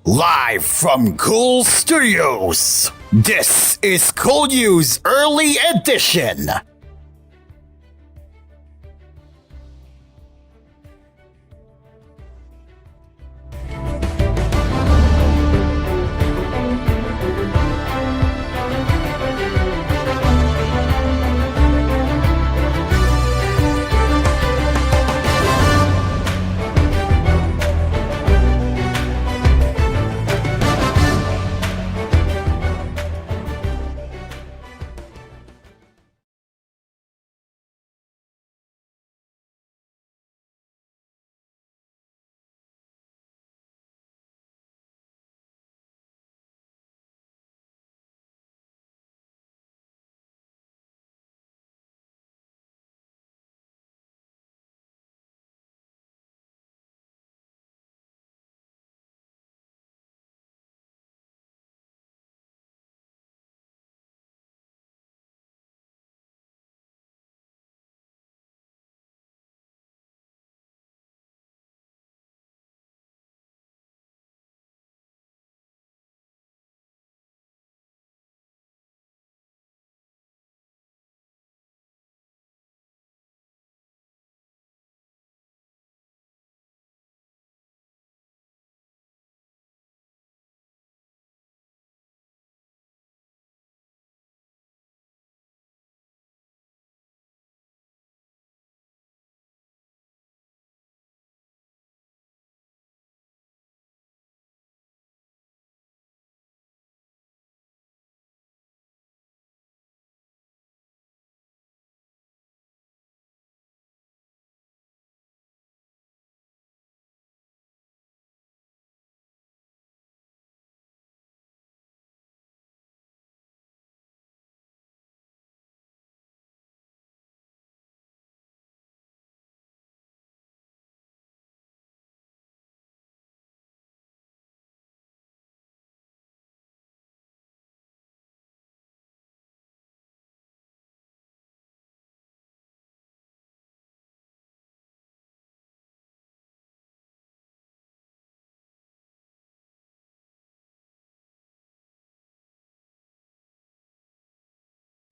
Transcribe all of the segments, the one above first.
Live from Cool Studios, this is koolNews Early Edition.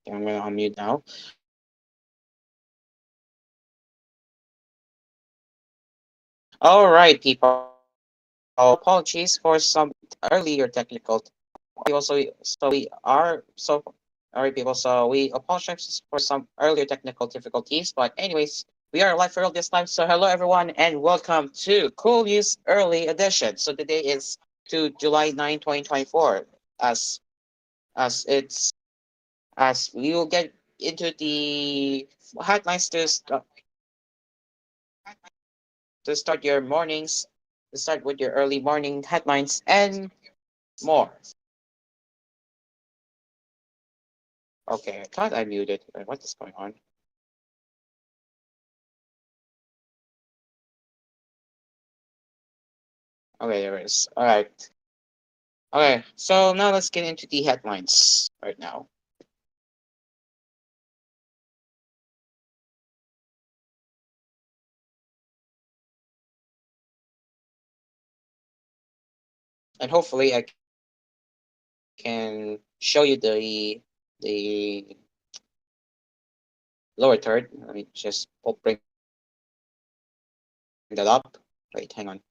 I'm going to unmute now. All right, people. Apologies for some earlier technical. All right, people. So we apologize for some earlier technical difficulties, but anyways, we are live for real this time. So hello everyone, and welcome to Cool News Early Edition. So today is to July 9, 2024. As as it's as we will get into the headlines to start your mornings, to start with your early morning headlines and more. Okay, I thought I muted. What is going on? Okay, there it is. All right. Okay, so now let's get into the headlines right now. And hopefully I can show you the lower third. Let me just bring that up. Wait, hang on.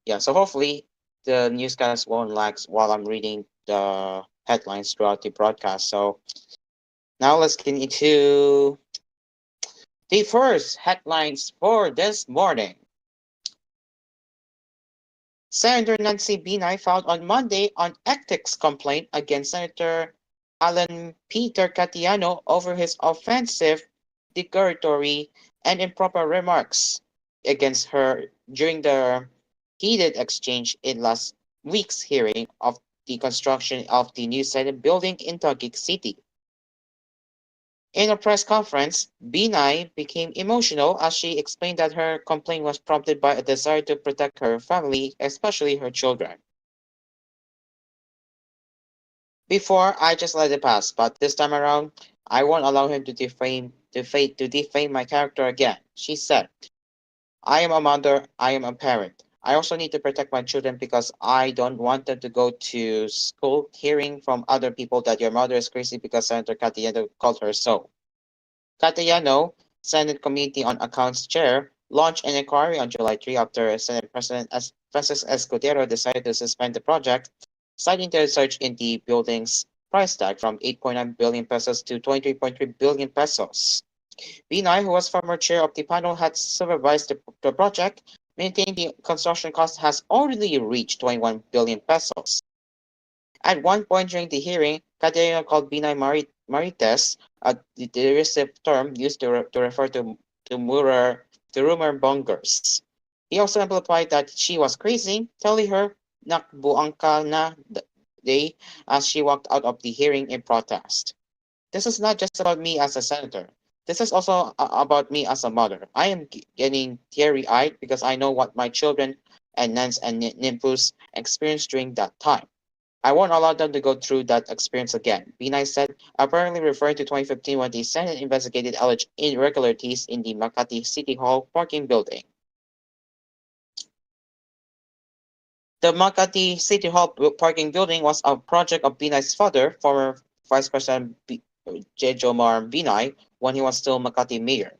Yeah, so hopefully the newscast won't lag while I'm reading the headlines throughout the broadcast. So now let's get into the first headlines for this morning. Senator Nancy Binay filed on Monday an ethics complaint against Senator Alan Peter Catiano over his offensive, derogatory, and improper remarks against her during the heated exchange in last week's hearing of the construction of the new Senate building in Taguig City. In a press conference, Binay became emotional as she explained that her complaint was prompted by a desire to protect her family, especially her children. Before, I just let it pass, but this time around, I won't allow him to defame my character again. She said, I am a mother, I am a parent. I also need to protect my children because I don't want them to go to school hearing from other people that your mother is crazy because Senator Catiendo called her so. Catayano, Senate Committee on Accounts Chair, launched an inquiry on July 3 after Senate President Francis Escudero decided to suspend the project, citing the surge in the building's price tag from 8.9 billion pesos to 23.3 billion pesos. Binay, who was former chair of the panel, had supervised the project, maintained the construction cost has already reached 21 billion pesos. At one point during the hearing, Caterina called Binay Marites, a derisive term used to refer to rumor mongers. He also implied that she was crazy, telling her nakbuang ka na day as she walked out of the hearing in protest. This is not just about me as a senator. This is also about me as a mother. I am getting teary eyed because I know what my children and nuns and nymphs experienced during that time. I won't allow them to go through that experience again, Binay said, apparently referring to 2015 when the Senate investigated alleged irregularities in the Makati City Hall parking building. The Makati City Hall parking building was a project of Binay's father, former Vice President Jejomar Binay, when he was still Makati mayor.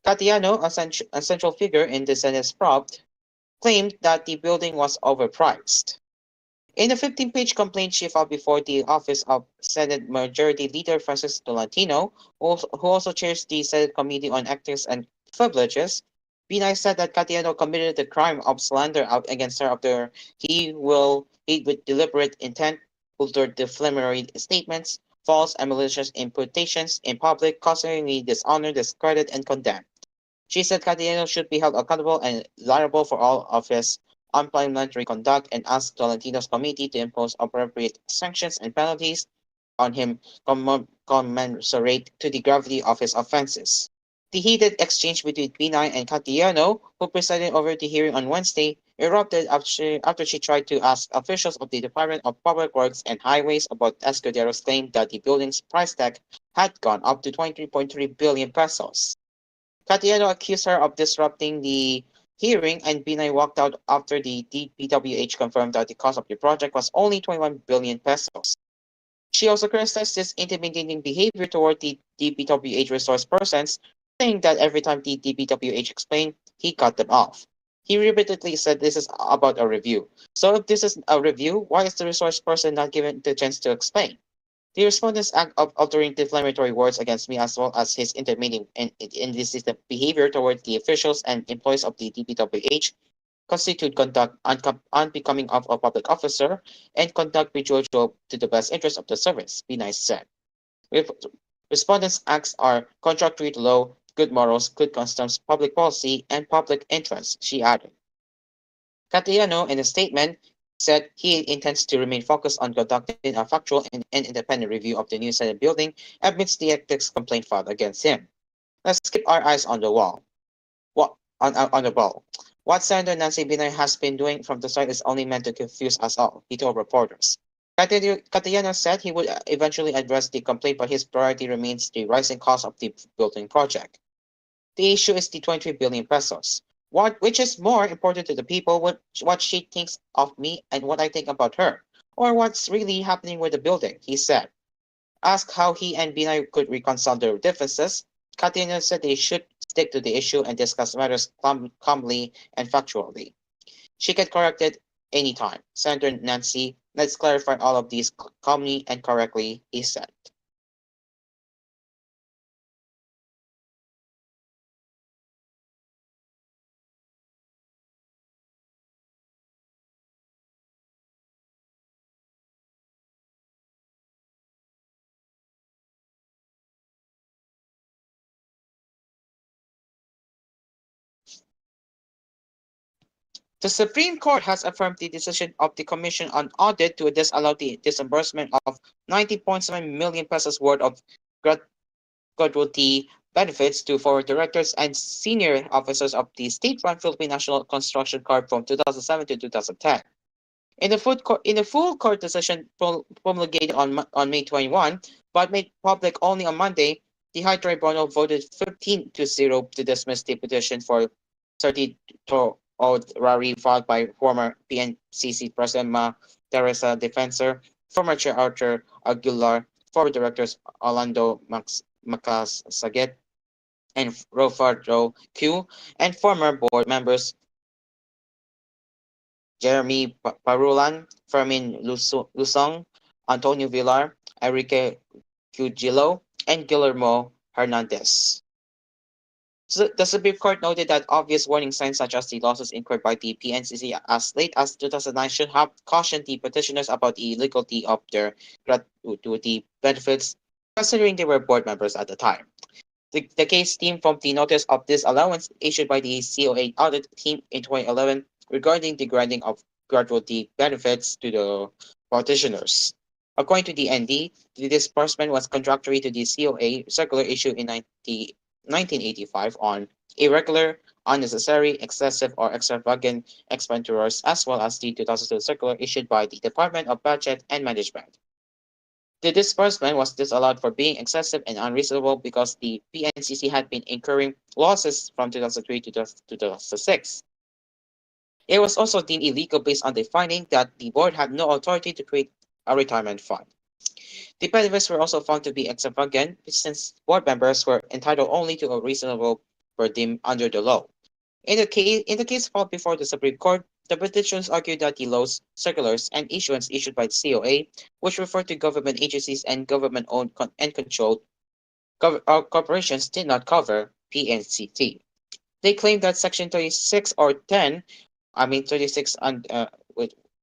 Catiano, a central figure in the Senate's probe, claimed that the building was overpriced. In a 15-page complaint she filed before the office of Senate Majority Leader Francis Tolentino, who also chairs the Senate Committee on Ethics and Privileges, Binay said that Catiano committed the crime of slander out against her after he with deliberate intent altered defamatory statements, false and malicious imputations in public, causing me dishonor, discredit, and condemn. She said Catiano should be held accountable and liable for all of his unparliamentary conduct and asked Tolentino's committee to impose appropriate sanctions and penalties on him commensurate to the gravity of his offenses. The heated exchange between Binay and Catiano, who presided over the hearing on Wednesday, erupted after she tried to ask officials of the Department of Public Works and Highways about Escudero's claim that the building's price tag had gone up to 23.3 billion pesos. Catiano accused her of disrupting the hearing, and Binay walked out after the DPWH confirmed that the cost of the project was only 21 billion pesos. She also criticized this intimidating behavior toward the DPWH resource persons, saying that every time the DPWH explained, he cut them off. He repeatedly said this is about a review. So if this is a review, why is the resource person not given the chance to explain? The respondent's act of altering defamatory words against me as well as his intervening and indecisive behavior toward the officials and employees of the DPWH constitute conduct unbecoming of a public officer and conduct prejudicial to the best interest of the service, Binay said. Re- Respondents' acts are contrary to law, good morals, good customs, public policy, and public interest, she added. Castellano, in a statement, said he intends to remain focused on conducting a factual and independent review of the new Senate building amidst the ethics complaint filed against him. Let's keep our eyes on the wall. What on the ball? What Senator Nancy Binay has been doing from the start is only meant to confuse us all, he told reporters. Catellano said he would eventually address the complaint, but his priority remains the rising cost of the building project. The issue is the 23 billion pesos. Which is more important to the people, what she thinks of me and what I think about her, or what's really happening with the building, he said. Asked how he and Binay could reconcile their differences, Catino said they should stick to the issue and discuss matters calmly and factually. She can correct it anytime. Senator Nancy, let's clarify all of these calmly and correctly, he said. The Supreme Court has affirmed the decision of the Commission on Audit to disallow the disbursement of 90.7 million pesos worth of gratuity benefits to former directors and senior officers of the state-run Philippine National Construction Corp from 2007 to 2010. In the full court decision promulgated on May 21, but made public only on Monday, the High Tribunal voted 15-0 to dismiss the petition for certiorari filed by former PNCC President Ma Teresa Defensor, former Chair Arthur Aguilar, former directors Orlando Macasaget and Rofardo Q, and former board members Jeremy Parulan, Fermin Lusong, Antonio Villar, Enrique Cugillo, and Guillermo Hernandez. So the Supreme Court noted that obvious warning signs such as the losses incurred by the PNCC as late as 2009 should have cautioned the petitioners about the illegality of their gratuity benefits, considering they were board members at the time. The case stemmed from the notice of disallowance issued by the COA audit team in 2011 regarding the granting of gratuity benefits to the petitioners. According to the ND, the disbursement was contradictory to the COA circular issued in 1985 on irregular, unnecessary, excessive, or extravagant expenditures, as well as the 2002 circular issued by the Department of Budget and Management. The disbursement was disallowed for being excessive and unreasonable because the PNCC had been incurring losses from 2003 to 2006. It was also deemed illegal based on the finding that the board had no authority to create a retirement fund. The benefits were also found to be extravagant since board members were entitled only to a reasonable per diem under the law. In the case filed before the Supreme Court, the petitions argued that the laws, circulars, and issuance issued by the COA, which refer to government agencies and government-owned and controlled corporations, did not cover PNCT. They claimed that Section 36 or 10, I mean 36 and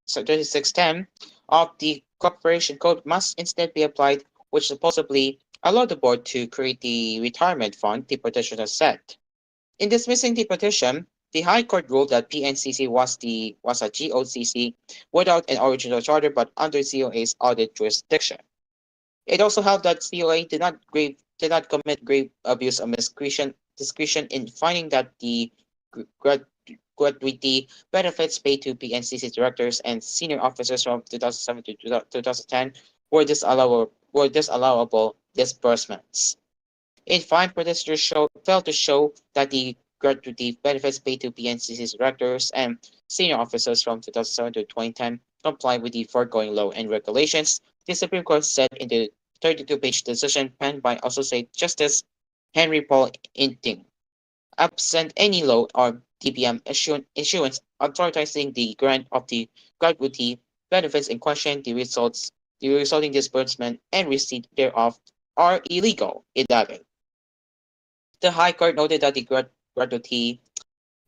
so 3610 of the Corporation Code must instead be applied, which supposedly allowed the board to create the retirement fund the petitioner said. In dismissing the petition, the High Court ruled that PNCC was a GOCC without an original charter but under COA's audit jurisdiction. It also held that COA did not commit grave abuse of discretion in finding that the gratuity benefits paid to PNCC directors and senior officers from 2007 to 2010 were disallowable disbursements. In fine, petitioners failed to show that the gratuity benefits paid to PNCC's directors and senior officers from 2007 to 2010 comply with the foregoing law and regulations, the Supreme Court said in the 32-page decision penned by Associate Justice Henry Paul Inting. Absent any law or DBM issuance authorizing the grant of the gratuity benefits in question, the resulting disbursement and receipt thereof are illegal. 11. The High Court noted that the gratuity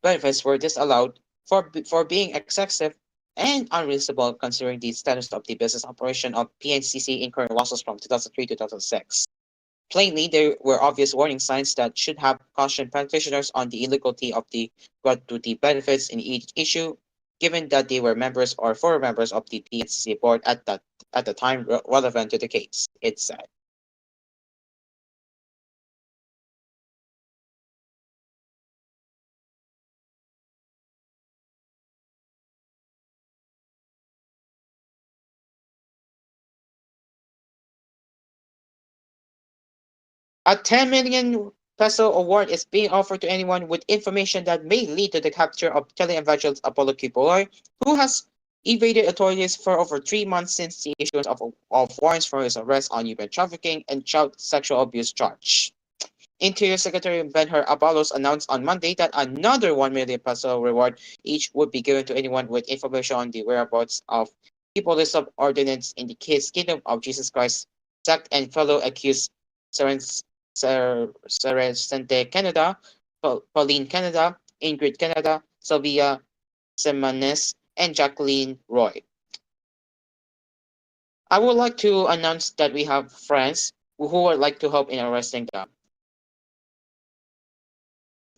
benefits were disallowed for being excessive and unreasonable considering the status of the business operation of PNCC incurring losses from 2003 to 2006. Plainly, there were obvious warning signs that should have cautioned practitioners on the illegality of the gratuity benefits in each issue, given that they were members or former members of the PNCC board at the time relevant to the case, it said. A 10 million peso award is being offered to anyone with information that may lead to the capture of televangelist Apollo Kipoy, who has evaded authorities for over 3 months since the issuance of warrants for his arrest on human trafficking and child sexual abuse charge. Interior Secretary Ben-Hur Abalos announced on Monday that another 1 million peso reward each would be given to anyone with information on the whereabouts of people subordinates in the Kingdom of Jesus Christ sect and fellow accused Cerecente Canada, Pauline Canada, Ingrid Canada, Sylvia Semanes, and Jacqueline Roy. I would like to announce that we have friends who would like to help in arresting them.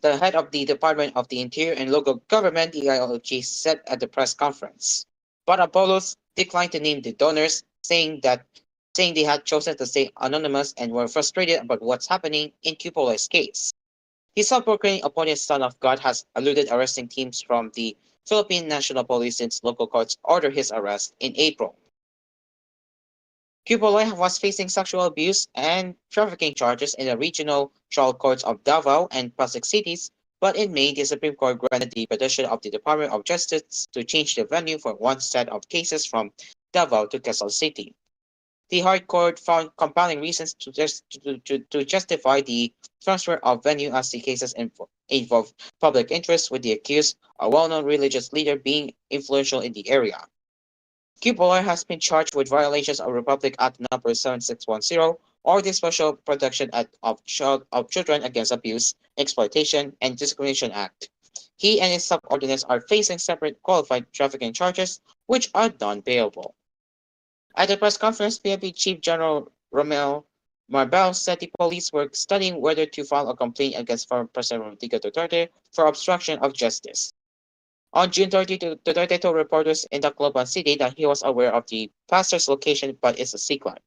The head of the Department of the Interior and Local Government, DILG, said at the press conference. But Apollos declined to name the donors, saying they had chosen to stay anonymous and were frustrated about what's happening in Cupolas' case. His self-proclaimed opponent Son of God has eluded arresting teams from the Philippine National Police since local courts ordered his arrest in April. Cupola was facing sexual abuse and trafficking charges in the regional trial courts of Davao and Pasig cities, but in May, the Supreme Court granted the petition of the Department of Justice to change the venue for one set of cases from Davao to Quezon City. The High Court found compelling reasons to justify the transfer of venue as the cases involve public interest, with the accused, a well-known religious leader, being influential in the area. Cupola has been charged with violations of Republic Act number 7610 or the Special Protection Act of Children Against Abuse, Exploitation, and Discrimination Act. He and his subordinates are facing separate qualified trafficking charges, which are non-bailable. At the press conference, PNP Chief General Romel Marbel said the police were studying whether to file a complaint against former President Rodrigo Duterte for obstruction of justice. On June 30, Duterte told reporters in Tacloban City that he was aware of the pastor's location, but it's a secret.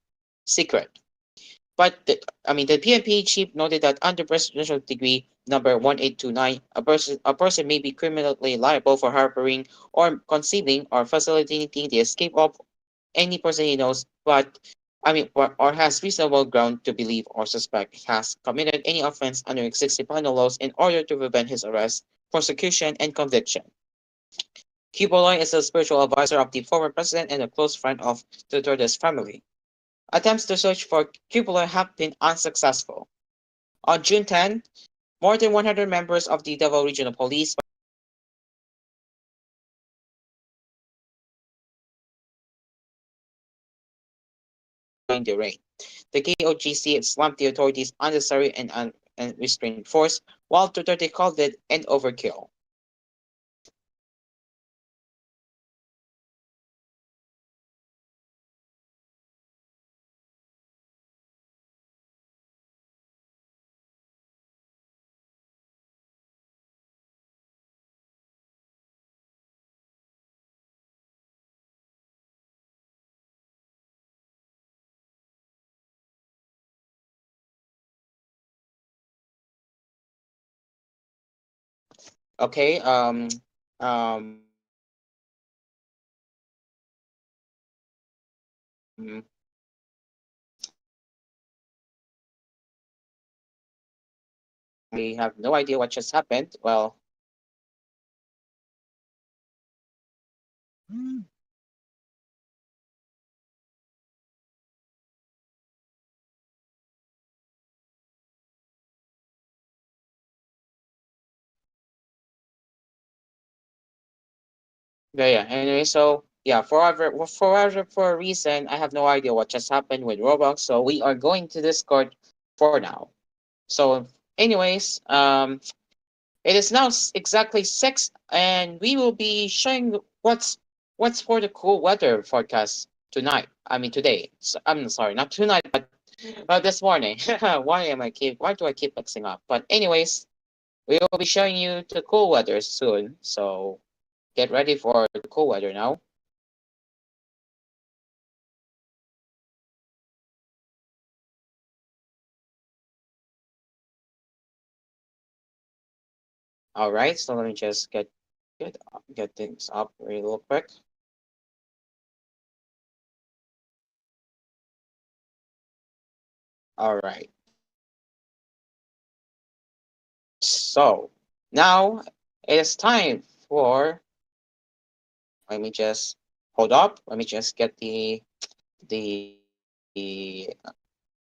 But the PNP chief noted that under presidential decree number 1829, a person may be criminally liable for harboring or concealing or facilitating the escape of any person he knows, or has reasonable ground to believe or suspect has committed any offense under existing penal laws in order to prevent his arrest, prosecution, and conviction. Cupola is a spiritual advisor of the former president and a close friend of Duterte's family. Attempts to search for Cupola have been unsuccessful. On June 10, more than 100 members of the Davao Regional Police joined the raid. The KOGC slammed the authorities' unnecessary and unrestrained force, while Duterte called it an overkill. Okay, um, I have no idea what just happened. Well, yeah. Anyway, so yeah, for a reason, I have no idea what just happened with Roblox. So we are going to Discord for now. So, anyways, it is now exactly 6, and we will be showing what's for the cool weather forecast tonight. I mean today. So, I'm sorry, not tonight, but this morning. Why do I keep mixing up? But anyways, we will be showing you the cool weather soon. So get ready for the cool weather now. All right. So let me just get things up real quick. All right. So now it is time for. Let me just hold up. Let me just get the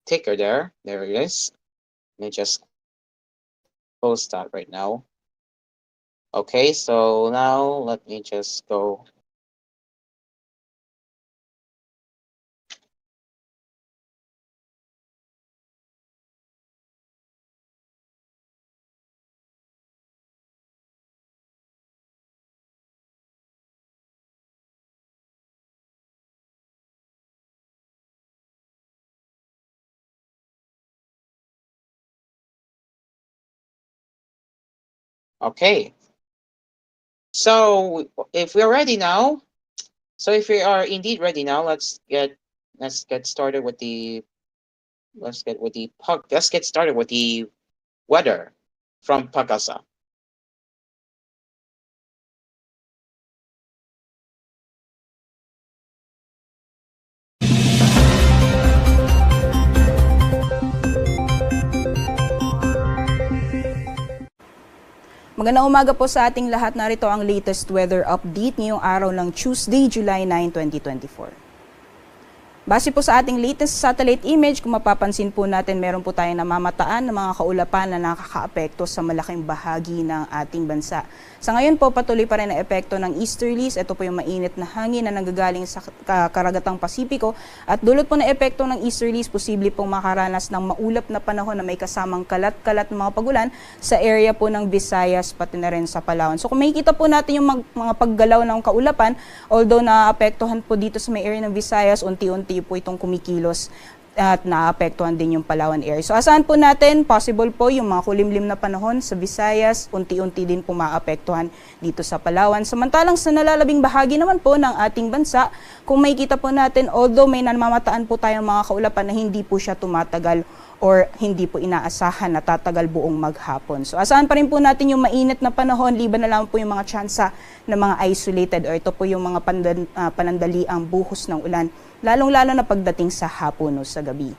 ticker there. There it is. Let me just close that right now. Okay, so now let me just go. Okay, so if we're ready now, so if we are indeed ready now, let's get started with the let's get started with the weather from Pagasa. Magandang umaga po sa ating lahat. Narito ang latest weather update ngayong araw ng Tuesday, July 9, 2024. Base po sa ating latest satellite image, kung mapapansin po natin, meron po tayong namamataan ng mga kaulapan na nakakaapekto sa malaking bahagi ng ating bansa. Sa ngayon po, patuloy pa rin ang epekto ng easterlies. Ito po yung mainit na hangin na nanggagaling sa karagatang Pasipiko. At dulot po ng epekto ng easterlies, posible pong makaranas ng maulap na panahon na may kasamang kalat-kalat ng mga pagulan sa area po ng Visayas pati na rin sa Palawan. So kung makikita po natin yung mga paggalaw ng kaulapan, although naapektuhan po dito sa may area ng Visayas, unti-unti po itong kumikilos at naapektuhan din yung Palawan area. So asahan po natin, possible po yung mga kulimlim na panahon sa Visayas, unti-unti din po maapektuhan dito sa Palawan. Samantalang sa nalalabing bahagi naman po ng ating bansa, kung makikita po natin, although may namamataan po tayong mga kaulapan na hindi po siya tumatagal or hindi po inaasahan na tatagal buong maghapon. So asahan pa rin po natin yung mainit na panahon, liban na lang po yung mga tsansa ng mga isolated or ito po yung mga panandaliang buhos ng ulan, lalong-lalo na pagdating sa hapon o sa gabi.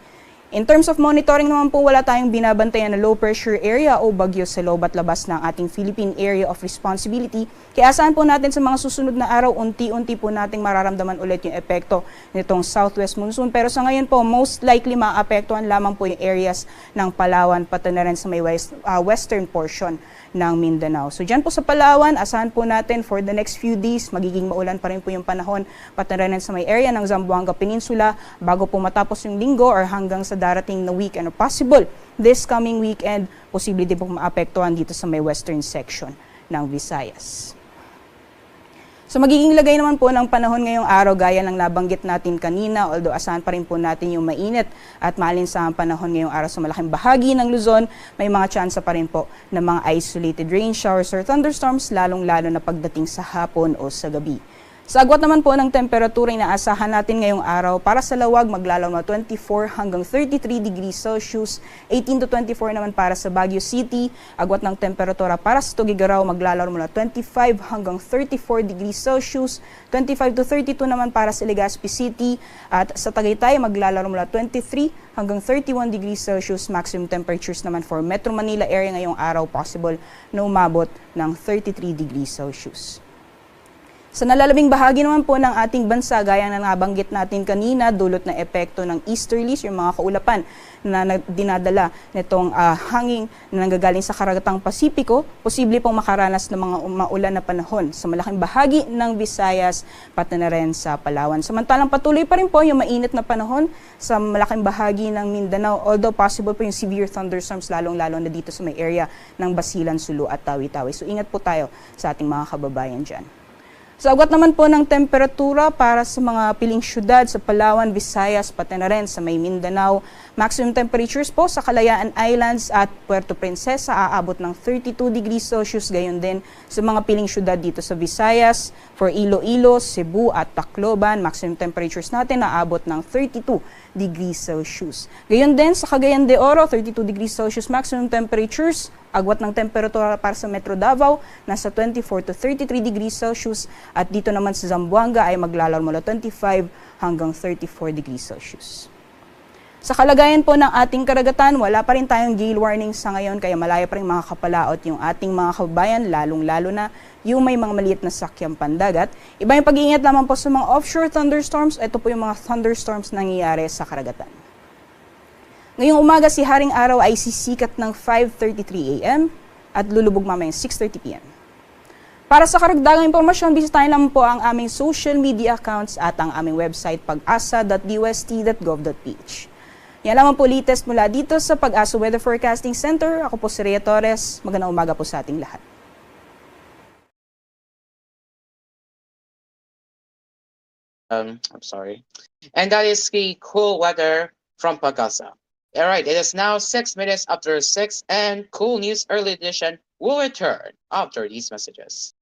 In terms of monitoring naman po, wala tayong binabantayan na low pressure area o bagyo sa loob at labas ng ating Philippine Area of Responsibility. Kaya asahan po natin sa mga susunod na araw, unti-unti po nating mararamdaman ulit yung epekto nitong southwest monsoon. Pero sa ngayon po, most likely maapektuhan lamang po yung areas ng Palawan pati na rin sa may western portion ng Mindanao. So dyan po sa Palawan, asahan po natin for the next few days, magiging maulan pa rin po yung panahon pati na rin sa may area ng Zamboanga Peninsula bago po matapos yung linggo or hanggang sa darating na weekend or possible this coming weekend, posible din po maapektuhan dito sa may western section ng Visayas. So magiging lagay naman po ng panahon ngayong araw gaya ng nabanggit natin kanina, although asahan pa rin po natin yung mainit at maalinsahang panahon ngayong araw sa malaking bahagi ng Luzon, may mga tsansa pa rin po ng mga isolated rain showers or thunderstorms lalong-lalo na pagdating sa hapon o sa gabi. Sa agwat naman po ng temperatura, inaasahan natin ngayong araw para sa Lawag maglalaw na 24 hanggang 33 degrees Celsius, 18 to 24 naman para sa Baguio City. Agwat ng temperatura para sa Tugigaraw maglalaw mula 25 hanggang 34 degrees Celsius, 25 to 32 naman para sa Legazpi City. At sa Tagaytay maglalaw mula 23 hanggang 31 degrees Celsius. Maximum temperatures naman for Metro Manila area ngayong araw possible na umabot ng 33 degrees Celsius. Sa nalalabing bahagi naman po ng ating bansa, gaya na nabanggit natin kanina, dulot na epekto ng easterlies, yung mga kaulapan na dinadala nitong hangin na nanggagaling sa karagatang Pasipiko, posible pong makaranas ng mga maulan na panahon sa malaking bahagi ng Visayas pati na rin sa Palawan. Samantalang patuloy pa rin po yung mainit na panahon sa malaking bahagi ng Mindanao, although possible po yung severe thunderstorms lalong-lalo na dito sa may area ng Basilan, Sulu at Tawi-Tawi. So ingat po tayo sa ating mga kababayan dyan. Sa agwat naman po ng temperatura para sa mga piling syudad sa Palawan, Visayas, pati na rin sa may Mindanao, maximum temperatures po sa Kalayaan Islands at Puerto Princesa aabot ng 32 degrees Celsius, gayon din sa mga piling syudad dito sa Visayas, for Iloilo, Cebu at Tacloban, maximum temperatures natin aabot ng 32 degrees Celsius. Gayon din sa Cagayan de Oro, 32 degrees Celsius maximum temperatures. Agwat ng temperatura para sa Metro Davao, nasa 24 to 33 degrees Celsius at dito naman sa Zamboanga ay maglalaro mula 25 hanggang 34 degrees Celsius. Sa kalagayan po ng ating karagatan, wala pa rin tayong gale warning sa ngayon kaya malaya pa rin makakapalaot yung ating mga kababayan, lalong-lalo na yung may mga maliit na sakyang pandagat. Iba yung pag-iingat naman po sa mga offshore thunderstorms, ito po yung mga thunderstorms na nangyayari sa karagatan. Ngayong umaga, si Haring Araw ay sisikat ng 5:33 a.m. at lulubog mamayang 6:30 p.m. Para sa karagdagang impormasyon, bisitahin lang po ang aming social media accounts at ang aming website pag-asa.dust.gov.ph. Yan lamang po latest mula dito sa Pag-asa Weather Forecasting Center. Ako po si Rhea Torres. Magandang umaga po sa ating lahat. I'm sorry. And that is the cool weather from Pagasa. All right, it is now 6 minutes after 6 and Cool News Early Edition will return after these messages.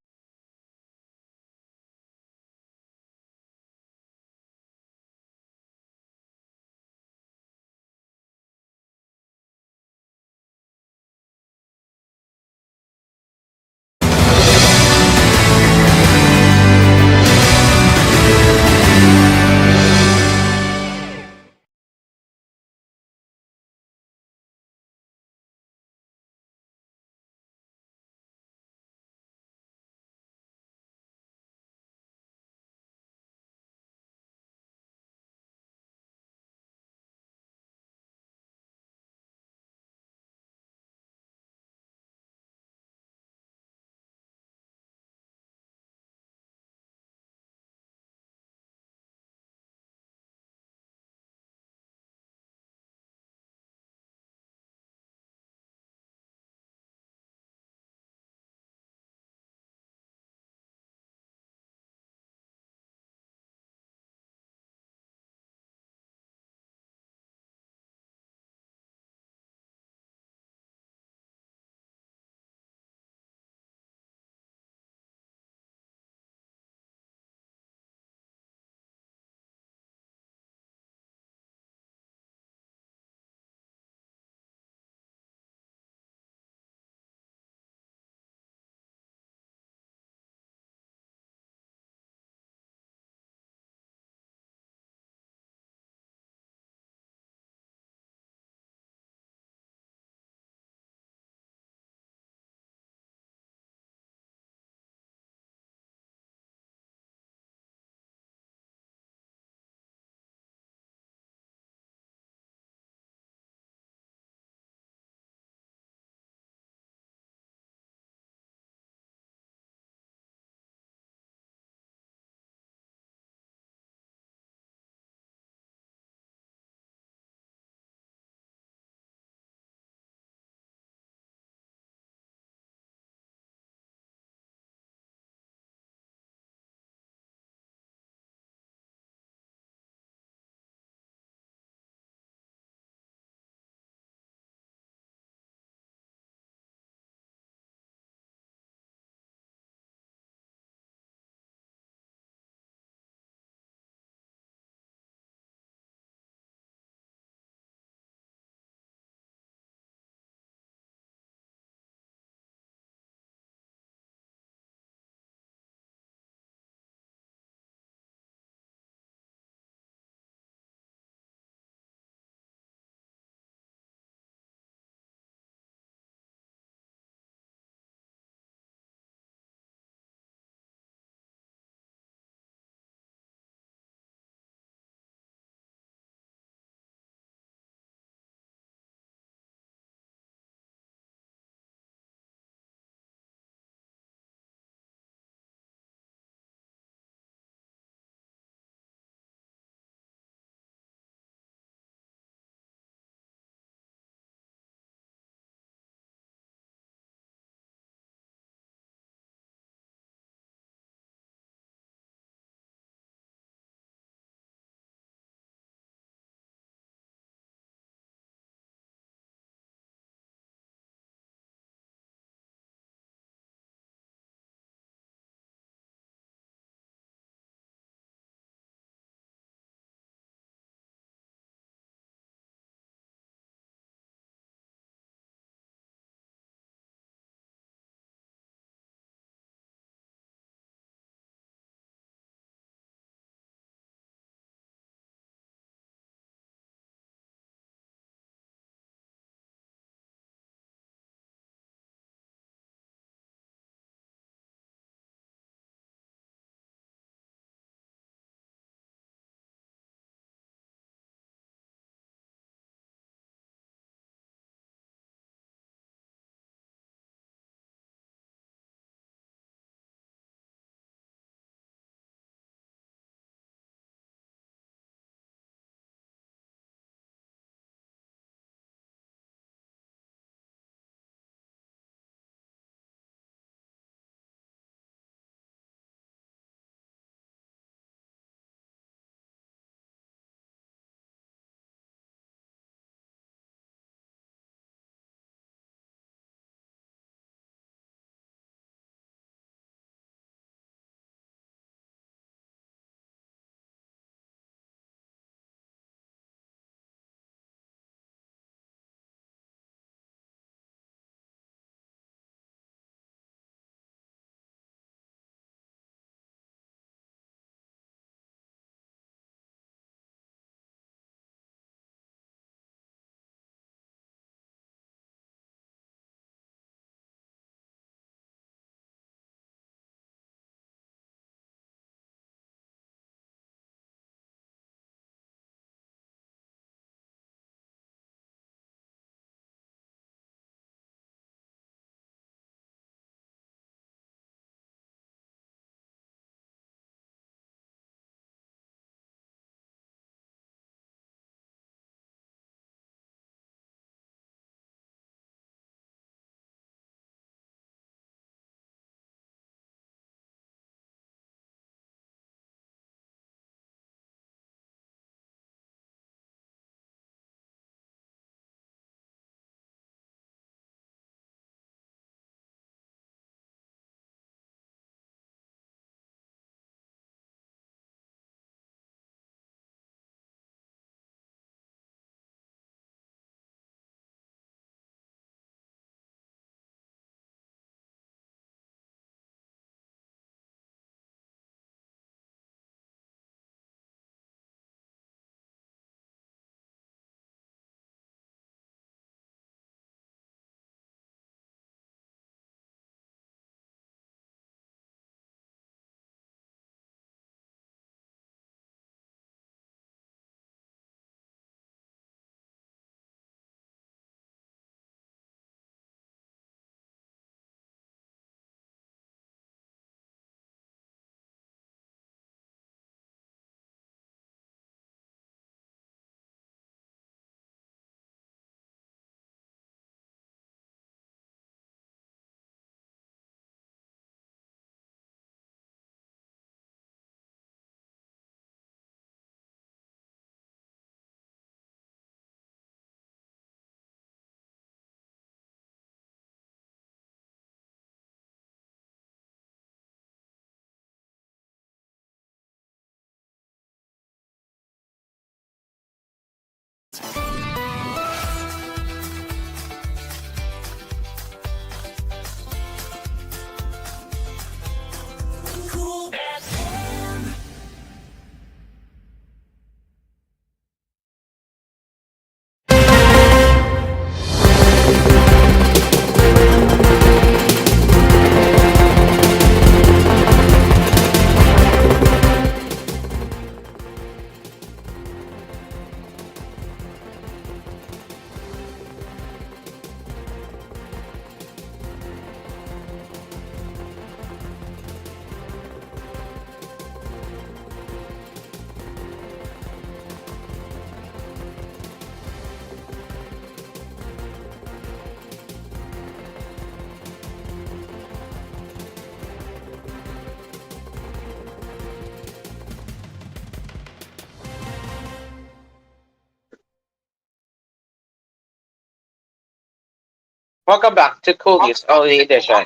Welcome back to Cool News Early Edition.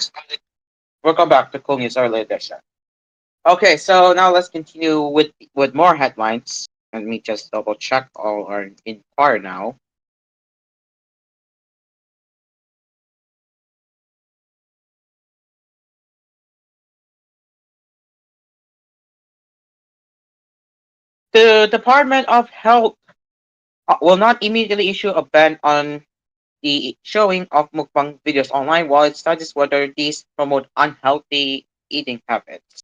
Welcome back to Cool News Early Edition. Okay, so now let's continue with more headlines. Let me just double check all are in par now. The Department of Health will not immediately issue a ban on the showing of mukbang videos online while it studies whether these promote unhealthy eating habits.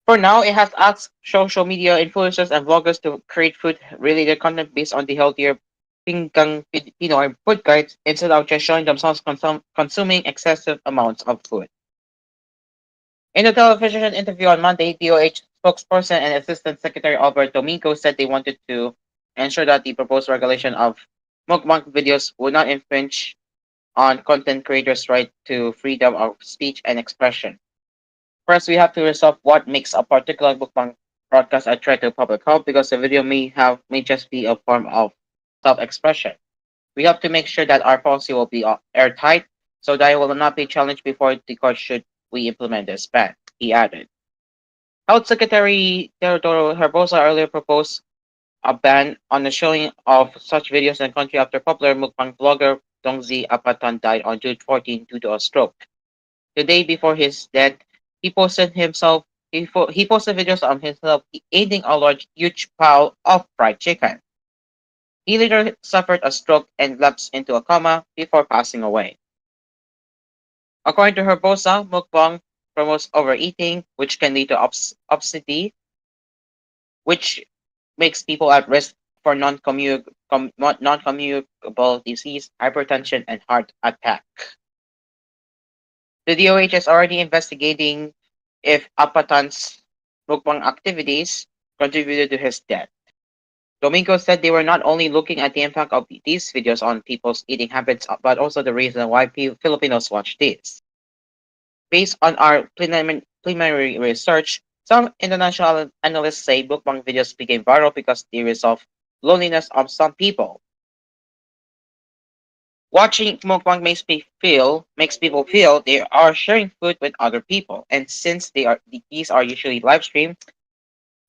For now, it has asked social media influencers and vloggers to create food-related content based on the healthier Pinggang Pinoy food guides instead of just showing themselves consuming excessive amounts of food. In a television interview on Monday, DOH spokesperson and Assistant Secretary Albert Domingo said they wanted to ensure that the proposed regulation of mukbang videos would not infringe on content creators' right to freedom of speech and expression. First, we have to resolve what makes a particular mukbang broadcast a threat to public health because the video may just be a form of self-expression. We have to make sure that our policy will be airtight so that it will not be challenged before the court should we implement this ban, he added. Health Secretary Teodoro Herbosa earlier proposed a ban on the showing of such videos in the country after popular mukbang blogger Dongzi Apatan died on June 14 due to a stroke. The day before his death, he posted himself he posted videos of himself eating a huge pile of fried chicken. He later suffered a stroke and lapsed into a coma before passing away. According to Herbosa, mukbang promotes overeating, which can lead to obesity, which makes people at risk for non-communicable disease, hypertension, and heart attack. The DOH is already investigating if Apatan's mukbang activities contributed to his death. Domingo said they were not only looking at the impact of these videos on people's eating habits, but also the reason why Filipinos watch these. Based on our preliminary research, some international analysts say mukbang videos became viral because they resolve loneliness of some people. Watching mukbang makes people feel they are sharing food with other people, and since these are usually live streamed,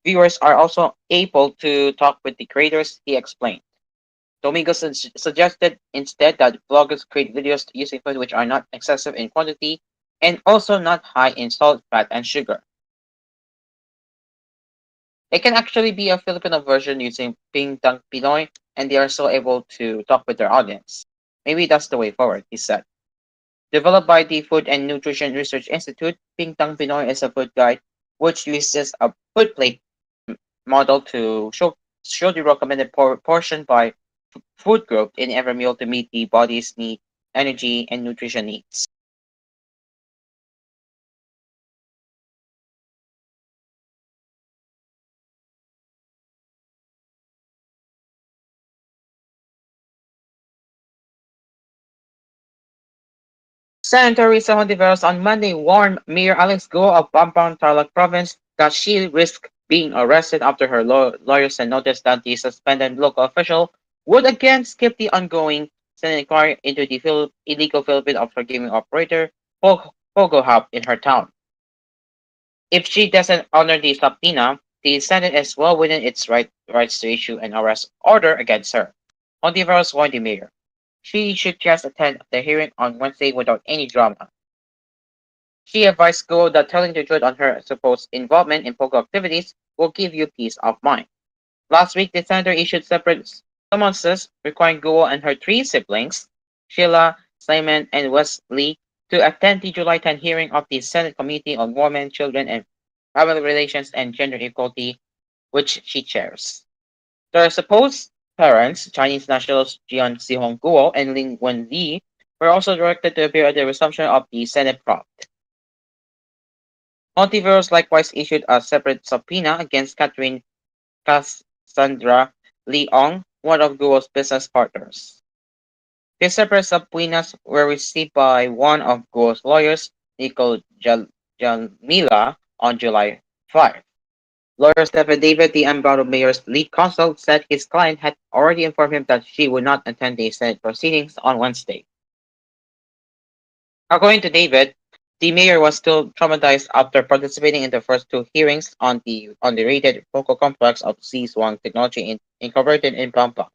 viewers are also able to talk with the creators. He explained. Domingo suggested instead that bloggers create videos using food which are not excessive in quantity and also not high in salt, fat, and sugar. It can actually be a Filipino version using Ping Tang Pinoy, and they are so able to talk with their audience. Maybe that's the way forward, he said. Developed by the Food and Nutrition Research Institute, Ping Tang Pinoy is a food guide which uses a food plate model to show the recommended portion by food group in every meal to meet the body's need, energy, and nutrition needs. Senator Risa Hontiveros on Monday warned Mayor Alex Go of Pampang Tarlac Province that she risked being arrested after her lawyers had noticed that the suspended local official would again skip the ongoing Senate inquiry into the illegal Philippine offshore gaming operator Pogo Hub in her town. If she doesn't honor the subpoena, the Senate is well within its rights to issue an arrest order against her. Hontiveros warned the mayor. She should just attend the hearing on Wednesday without any drama. She advised Go that telling the truth on her supposed involvement in Pogo activities will give you peace of mind. Last week, the senator issued separate summonses requiring Go and her three siblings, Sheila, Simon, and Wesley, to attend the July 10 hearing of the Senate Committee on Women, Children, and Family Relations and Gender Equality, which she chairs. Their supposed parents, Chinese nationals Jian Sihong Guo and Ling Wenli, were also directed to appear at the resumption of the Senate prompt. Hontiveros likewise issued a separate subpoena against Catherine Cassandra Leong, one of Guo's business partners. These separate subpoenas were received by one of Guo's lawyers, Nicole Jamila, on July 5. Lawyer Stephen David, the Ambrado mayor's lead counsel, said his client had already informed him that she would not attend the Senate proceedings on Wednesday. According to David, the mayor was still traumatized after participating in the first two hearings on the rated focal complex of C-Swang Technology Incorporated in Pampanga.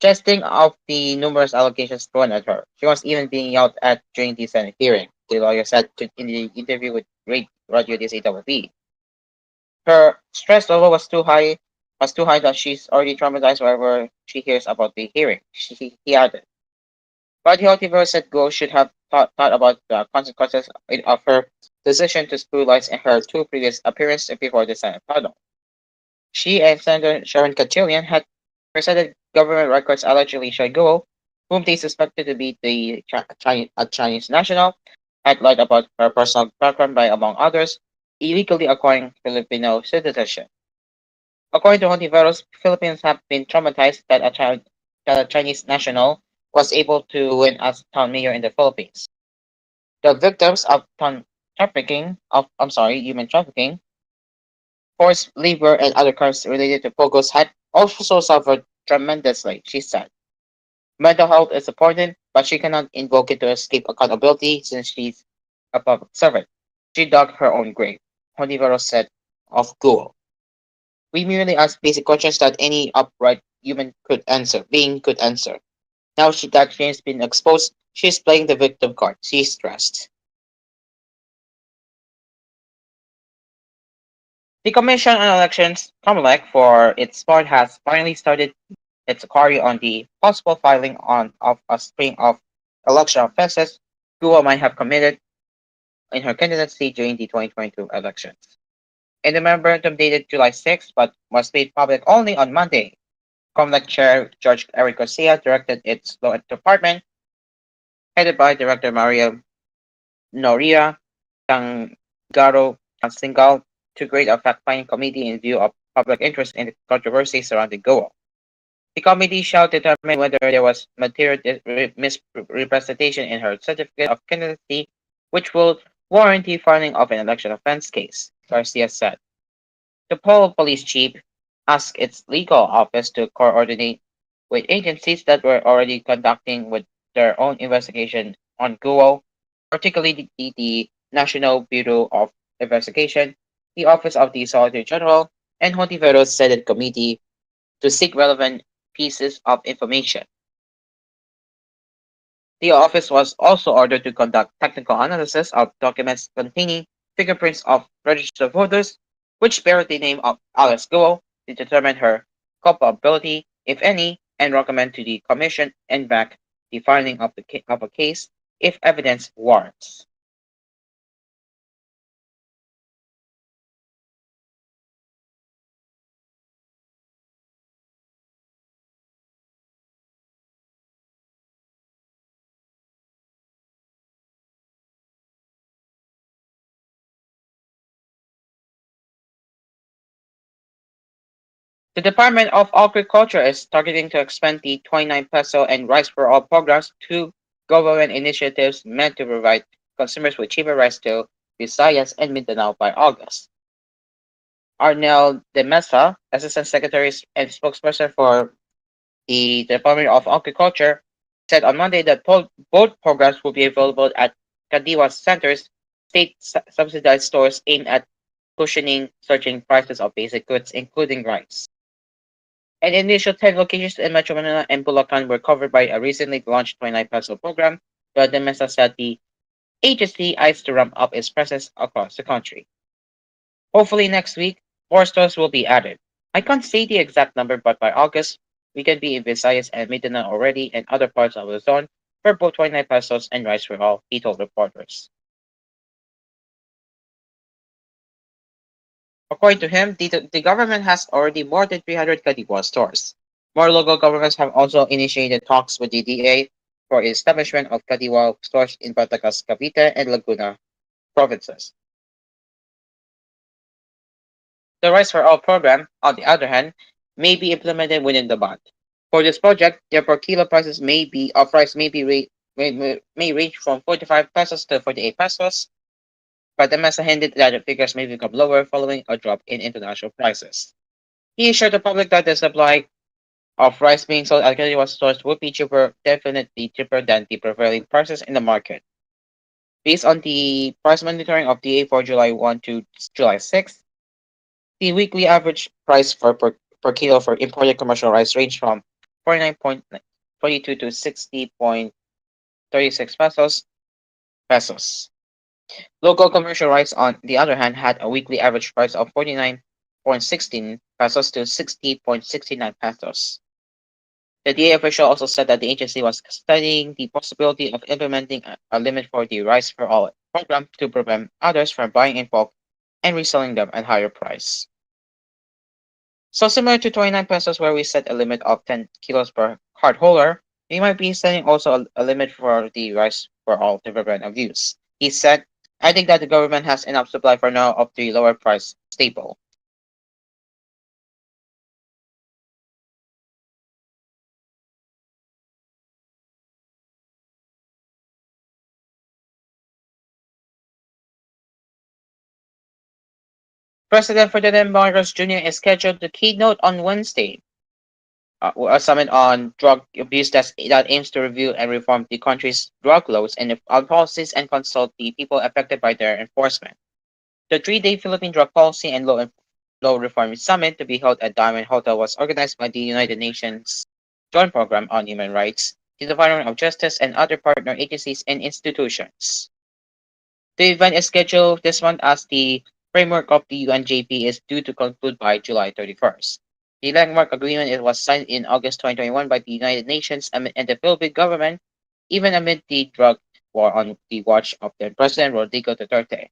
Testing of the numerous allegations thrown at her. She was even being yelled at during the Senate hearing, the lawyer said in the interview with Radio DSAWB. Her stress level was too high that she's already traumatized whenever she hears about the hearing. He added. But however said Go should have thought about the consequences of her decision to spew lies in her two previous appearances before the Senate panel. She and Senator Sharon Kachilian had presented government records allegedly showing Go, whom they suspected to be a Chinese national, had lied about her personal background by, among others, illegally acquiring Filipino citizenship. According to Hontiveros, Philippines have been traumatized that a Chinese national was able to win as town mayor in the Philippines. The victims of human trafficking, forced labor, and other crimes related to Pogos had also suffered tremendously, she said. Mental health is important, but she cannot invoke it to escape accountability since she's a public servant. She dug her own grave, Hontiveros said of Google. We merely ask basic questions that any upright being could answer. Now that she has been exposed, she's playing the victim card. She's stressed. The Commission on Elections, COMELEC, for its part, has finally started its inquiry on the possible filing of a string of election offenses Guo might have committed in her candidacy during the 2022 elections. In the memorandum dated July 6, but was made public only on Monday, COMELEC Chair George Eric Garcia directed its law department, headed by Director Maria Noria Tangaro Singal, to create a fact-finding committee in view of public interest in the controversy surrounding Goa. The committee shall determine whether there was material misrepresentation in her certificate of candidacy, which will warrant the filing of an election offense case, Garcia said. The police chief asked its legal office to coordinate with agencies that were already conducting with their own investigation on Google, particularly the National Bureau of Investigation, the Office of the Solicitor General, and Hontiveros Senate Committee to seek relevant pieces of information. The office was also ordered to conduct technical analysis of documents containing fingerprints of registered voters, which bear the name of Alice Guo, to determine her culpability, if any, and recommend to the Commission and back the filing of a case if evidence warrants. The Department of Agriculture is targeting to expand the 29 peso and Rice for All programs to government initiatives meant to provide consumers with cheaper rice to Visayas and Mindanao by August. Arnel de Mesa, Assistant Secretary and spokesperson for the Department of Agriculture, said on Monday that both programs will be available at Kadiwa centers, state subsidized stores aimed at cushioning surging prices of basic goods, including rice. An initial 10 locations in Metro Manila and Bulacan were covered by a recently launched 29 peso program, but the Mesa said the agency eyes to ramp up its presence across the country. Hopefully next week, more stores will be added. I can't say the exact number, but by August, we can be in Visayas and Mindanao already and other parts of the zone for both 29 pesos and rice for all, he told reporters. According to him, the government has already more than 300 Kadiwa stores. More local governments have also initiated talks with the DA for the establishment of Kadiwa stores in Batangas, Cavite, and Laguna provinces. The Rice for All program, on the other hand, may be implemented within the month. For this project, the per kilo prices of rice may range from 45 pesos to 48 pesos, but the Mesa hinted that the figures may become lower following a drop in international prices. He assured the public that the supply of rice being sold at Canadian stores would be cheaper, definitely cheaper than the prevailing prices in the market. Based on the price monitoring of DA for July 1 to July 6, the weekly average price per kilo for imported commercial rice ranged from 49.22 to 60.36 pesos. Local commercial rice, on the other hand, had a weekly average price of 49.16 pesos to 60.69 pesos. The DA official also said that the agency was studying the possibility of implementing a limit for the Rice for All program to prevent others from buying in bulk and reselling them at higher price. So similar to 29 pesos where we set a limit of 10 kilos per card holder, we might be setting also a limit for the Rice for All to prevent abuse. He said, I think that the government has enough supply for now of the lower price staple. President Ferdinand Marcos Jr. is scheduled to keynote on Wednesday a summit on drug abuse that aims to review and reform the country's drug laws and policies and consult the people affected by their enforcement. The 3-day Philippine Drug Policy and Law Reform Summit to be held at Diamond Hotel was organized by the United Nations Joint Program on Human Rights, the Department of Justice, and other partner agencies and institutions. The event is scheduled this month as the framework of the UNJP is due to conclude by July 31st. The landmark agreement was signed in August 2021 by the United Nations and the Philippine government, even amid the drug war on the watch of then President Rodrigo Duterte.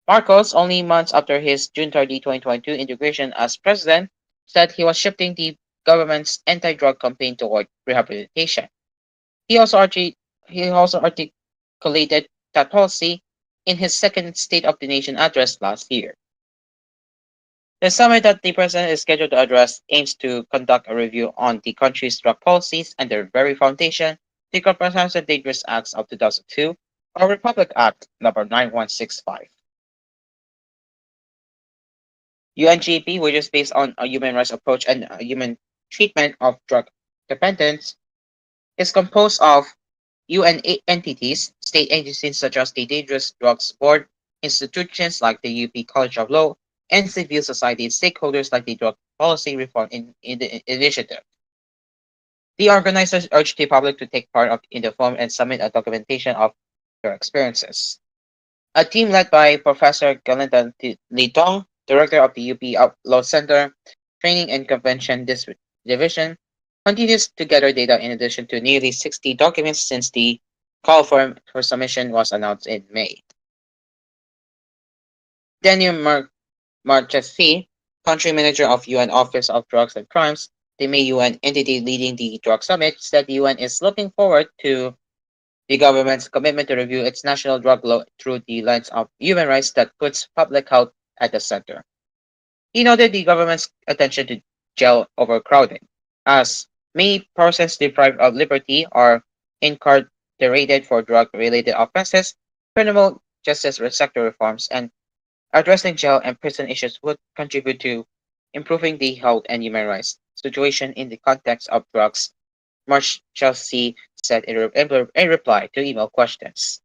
Marcos, only months after his June 30, 2022 integration as president, said he was shifting the government's anti-drug campaign toward rehabilitation. He also articulated that policy in his second State of the Nation address last year. The summit that the president is scheduled to address aims to conduct a review on the country's drug policies and their very foundation, the Comprehensive Dangerous Acts of 2002, or Republic Act number 9165. UNGP, which is based on a human rights approach and a human treatment of drug dependence, is composed of UN entities, state agencies such as the Dangerous Drugs Board, institutions like the UP College of Law, and civil society stakeholders like the Drug Policy Reform Initiative. The organizers urge the public to take part in the forum and submit a documentation of their experiences. A team led by Professor Galinda Litong, director of the UP Law Center, Training and Convention Division, continues to gather data in addition to nearly 60 documents since the call for submission was announced in May. Daniel Marchesi, country manager of UN Office of Drugs and Crimes, the main UN entity leading the drug summit, said the UN is looking forward to the government's commitment to review its national drug law through the lens of human rights that puts public health at the center. He noted the government's attention to jail overcrowding, as many persons deprived of liberty are incarcerated for drug-related offenses, criminal justice sector reforms, and addressing jail and prison issues would contribute to improving the health and human rights situation in the context of drugs, March Chelsea said in reply to email questions.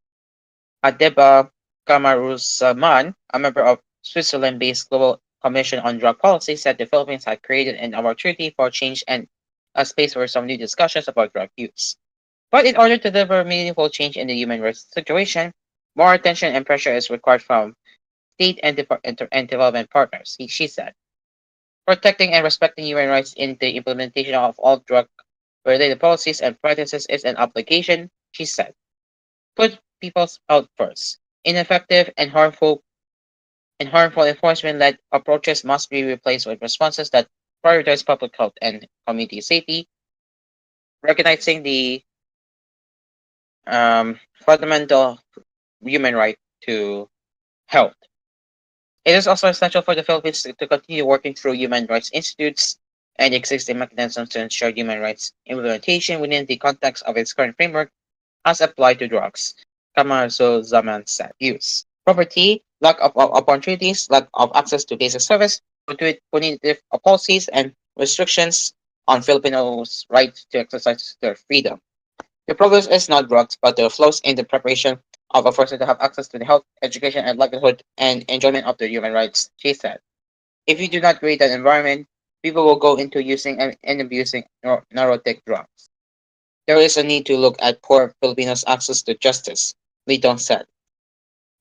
Adeba Kamaruzaman, a member of Switzerland-based Global Commission on Drug Policy, said the Philippines had created an opportunity for change and a space for some new discussions about drug use. But in order to deliver meaningful change in the human rights situation, more attention and pressure is required from state and development partners, she said. Protecting and respecting human rights in the implementation of all drug-related policies and practices is an obligation, she said. Put people's health first. Ineffective and harmful enforcement-led approaches must be replaced with responses that prioritize public health and community safety, recognizing the fundamental human right to health. It is also essential for the Philippines to continue working through human rights institutes and existing mechanisms to ensure human rights implementation within the context of its current framework as applied to drugs. Camarzo Zaman said. Use. Poverty, lack of opportunities, lack of access to basic service, punitive policies, and restrictions on Filipinos' right to exercise their freedom. The problem is not drugs, but the flaws in the preparation of a person to have access to the health, education, and livelihood and enjoyment of their human rights, she said. If you do not create that environment, people will go into using and abusing narcotic drugs. There is a need to look at poor Filipinos' access to justice, Lito said.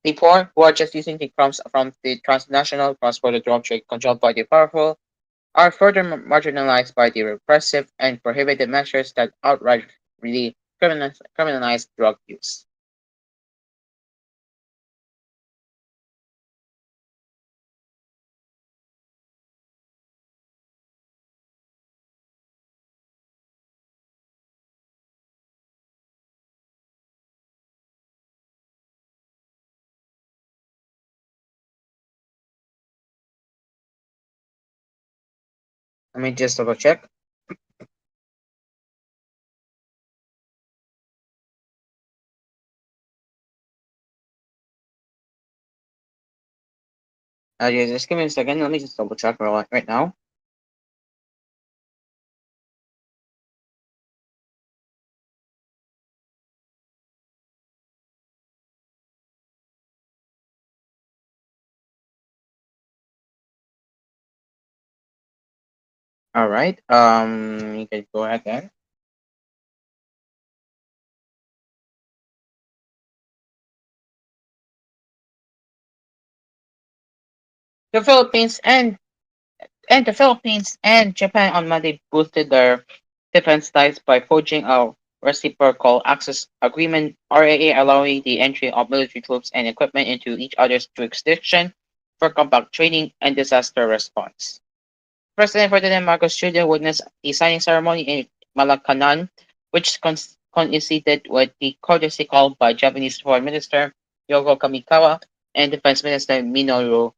The poor, who are just using the crumbs from the transnational cross-border drug trade controlled by the powerful, are further marginalized by the repressive and prohibited measures that outright really criminalize drug use. Let me just double check. Yeah, just give me a second. Let me just double check right now. All right. You can go ahead then. The Philippines and Japan on Monday boosted their defense ties by forging a reciprocal access agreement (RAA), allowing the entry of military troops and equipment into each other's jurisdiction for combat training and disaster response. President Ferdinand Marcos Jr. witnessed the signing ceremony in Malacanan, which coincided with the courtesy call by Japanese Foreign Minister Yogo Kamikawa and Defense Minister Minoru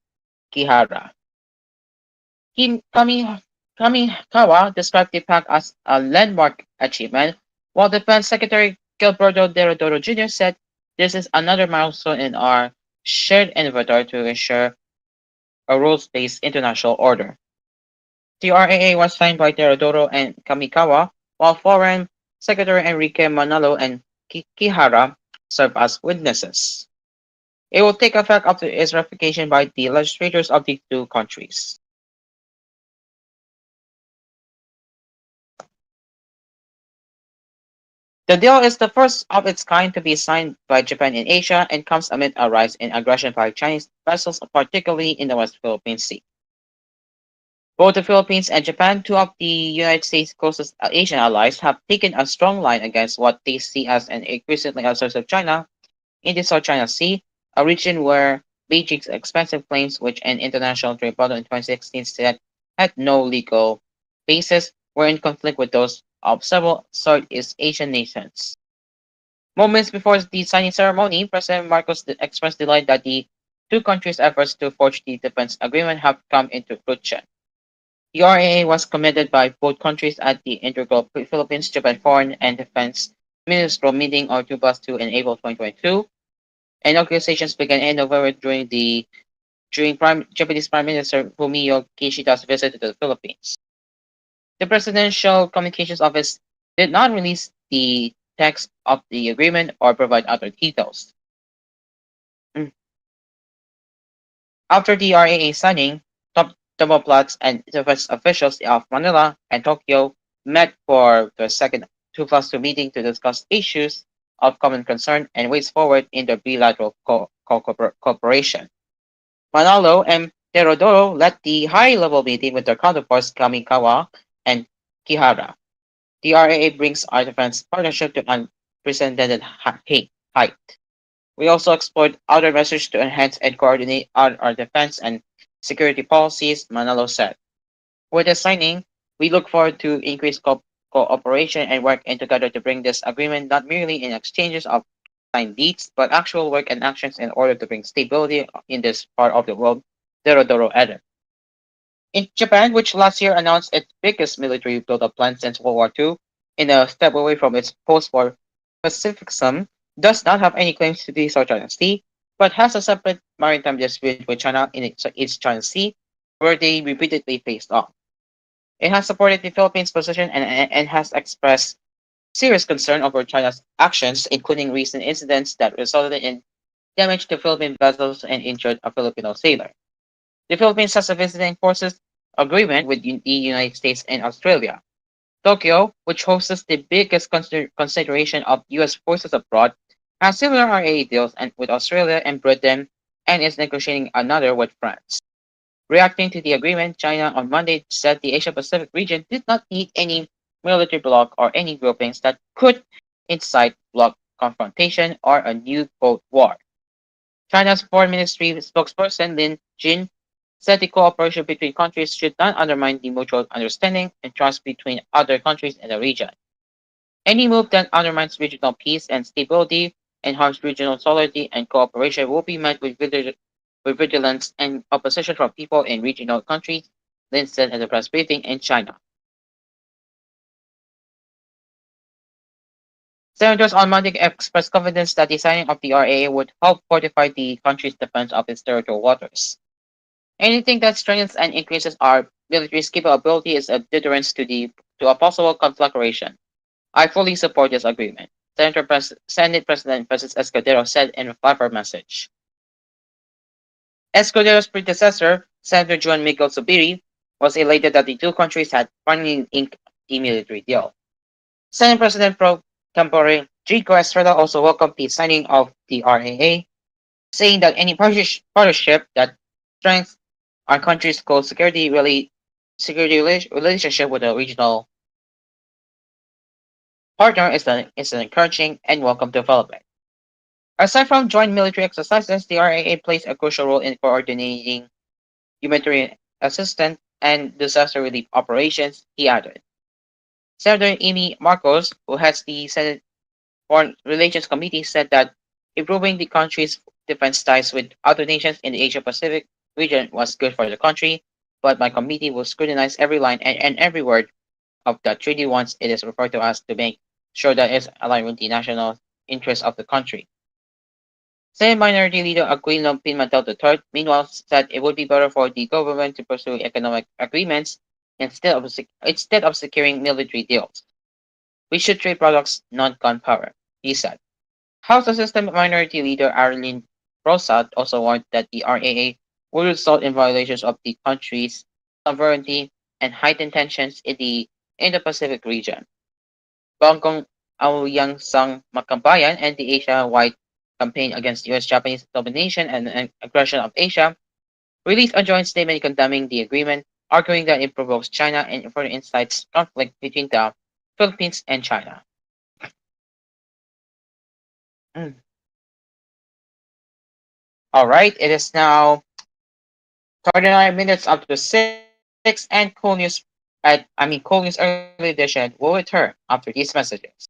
Kihara. Kamikawa described the pact as a landmark achievement, while Defense Secretary Gilberto Derodoro Jr. said this is another milestone in our shared endeavor to ensure a rules-based international order. The RAA was signed by Derodoro and Kamikawa, while Foreign Secretary Enrique Manalo and Kihara served as witnesses. It will take effect after its ratification by the legislators of the two countries. The deal is the first of its kind to be signed by Japan in Asia and comes amid a rise in aggression by Chinese vessels, particularly in the West Philippine Sea. Both the Philippines and Japan, two of the United States' closest Asian allies, have taken a strong line against what they see as an increasingly assertive China in the South China Sea, a region where Beijing's expansive claims, which an international tribunal in 2016 said had no legal basis, were in conflict with those of several Southeast Asian nations. Moments before the signing ceremony, President Marcos expressed delight that the two countries' efforts to forge the defense agreement have come into fruition. The RAA was commended by both countries at the integral Philippines-Japan Foreign and Defense Ministerial meeting on 2+2 in April 2022. And negotiations began in November during Japanese Prime Minister Fumio Kishida's visit to the Philippines. The Presidential Communications Office did not release the text of the agreement or provide other details. After the RAA signing, top diplomats and defense officials of Manila and Tokyo met for the second 2+2 meeting to discuss issues of common concern and ways forward in the bilateral cooperation. Manalo and Terodoro led the high-level meeting with their counterparts Kamikawa and Kihara. The RAA brings our defense partnership to unprecedented height. We also explored other measures to enhance and coordinate our defense and security policies, Manalo said. With the signing, we look forward to increased cooperation and working together to bring this agreement not merely in exchanges of signed deeds, but actual work and actions in order to bring stability in this part of the world, Derodoro added. In Japan, which last year announced its biggest military build-up plan since World War II, in a step away from its post-war pacifism, does not have any claims to the South China Sea, but has a separate maritime dispute with China in its China Sea, where they repeatedly faced off. It has supported the Philippines' position and has expressed serious concern over China's actions, including recent incidents that resulted in damage to Philippine vessels and injured a Filipino sailor. The Philippines has a visiting forces agreement with the United States and Australia. Tokyo, which hosts the biggest concentration of U.S. forces abroad, has similar RAA deals with Australia and Britain and is negotiating another with France. Reacting to the agreement, China on Monday said the Asia Pacific region did not need any military bloc or any groupings that could incite bloc confrontation or a new Cold War. China's Foreign Ministry spokesperson Lin Jin said the cooperation between countries should not undermine the mutual understanding and trust between other countries in the region. Any move that undermines regional peace and stability and harms regional solidarity and cooperation will be met with vigilance and opposition from people in regional countries, Lin said at a press briefing in China. Senators on Monday expressed confidence that the signing of the RAA would help fortify the country's defense of its territorial waters. Anything that strengthens and increases our military's capability is a deterrence to a possible conflagration. I fully support this agreement, Senate President Francis Escudero said in a flapper message. Escudero's predecessor, Senator Juan Miguel Zubiri, was elated that the two countries had finally inked the military deal. Senate President pro tempore Chico Estrada also welcomed the signing of the RAA, saying that any partnership that strengthens our country's close security relationship with a regional partner is an encouraging and welcome development. Aside from joint military exercises, the RAA plays a crucial role in coordinating humanitarian assistance and disaster relief operations, he added. Senator Amy Marcos, who heads the Senate Foreign Relations Committee, said that improving the country's defense ties with other nations in the Asia Pacific region was good for the country, but my committee will scrutinize every line and every word of the treaty once it is referred to us to make sure that it's aligned with the national interests of the country. Senate Minority Leader Aquino Pimentel III, meanwhile, said it would be better for the government to pursue economic agreements instead of securing military deals. We should trade products, not gunpowder, he said. House Assistant Minority Leader Arlene Rosat also warned that the RAA would result in violations of the country's sovereignty and heightened tensions in the Indo-Pacific region. Bangkong Aoyangsang Makambayan and the Asia-wide campaign against U.S.-Japanese domination and aggression of Asia released a joint statement condemning the agreement, arguing that it provokes China and further incites conflict between the Philippines and China. All right, it is now 39 minutes after 6 and koolNews Early Edition will return after these messages.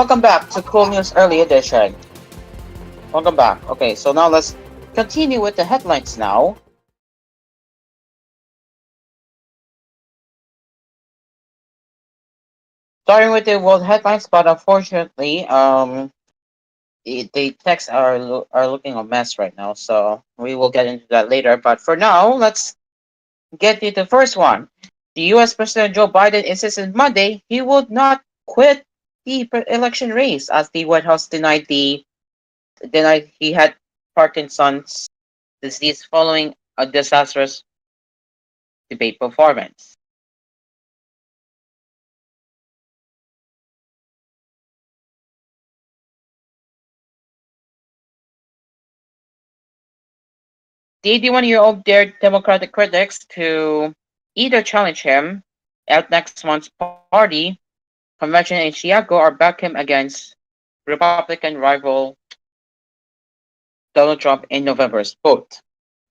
Welcome back to Cool News Early Edition. Welcome back. Okay, so now let's continue with the headlines now. Starting with the world headlines, but unfortunately, the texts are looking a mess right now, so we will get into that later. But for now, let's get to the first one. The U.S. President Joe Biden insisted Monday he would not quit the election race as the White House denied he had Parkinson's disease following a disastrous debate performance. The 81-year-old dared Democratic critics to either challenge him at next month's party convention in Chicago or back him against Republican rival Donald Trump in November's vote.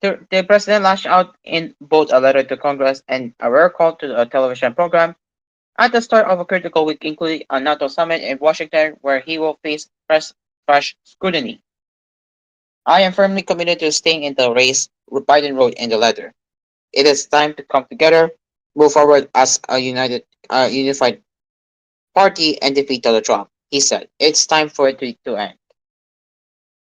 The president lashed out in both a letter to Congress and a rare call to a television program at the start of a critical week, including a NATO summit in Washington where he will face fresh scrutiny. I am firmly committed to staying in the race, Biden wrote in the letter. It is time to come together, move forward as a unified party, and defeat Donald Trump, he said. It's time for it to end.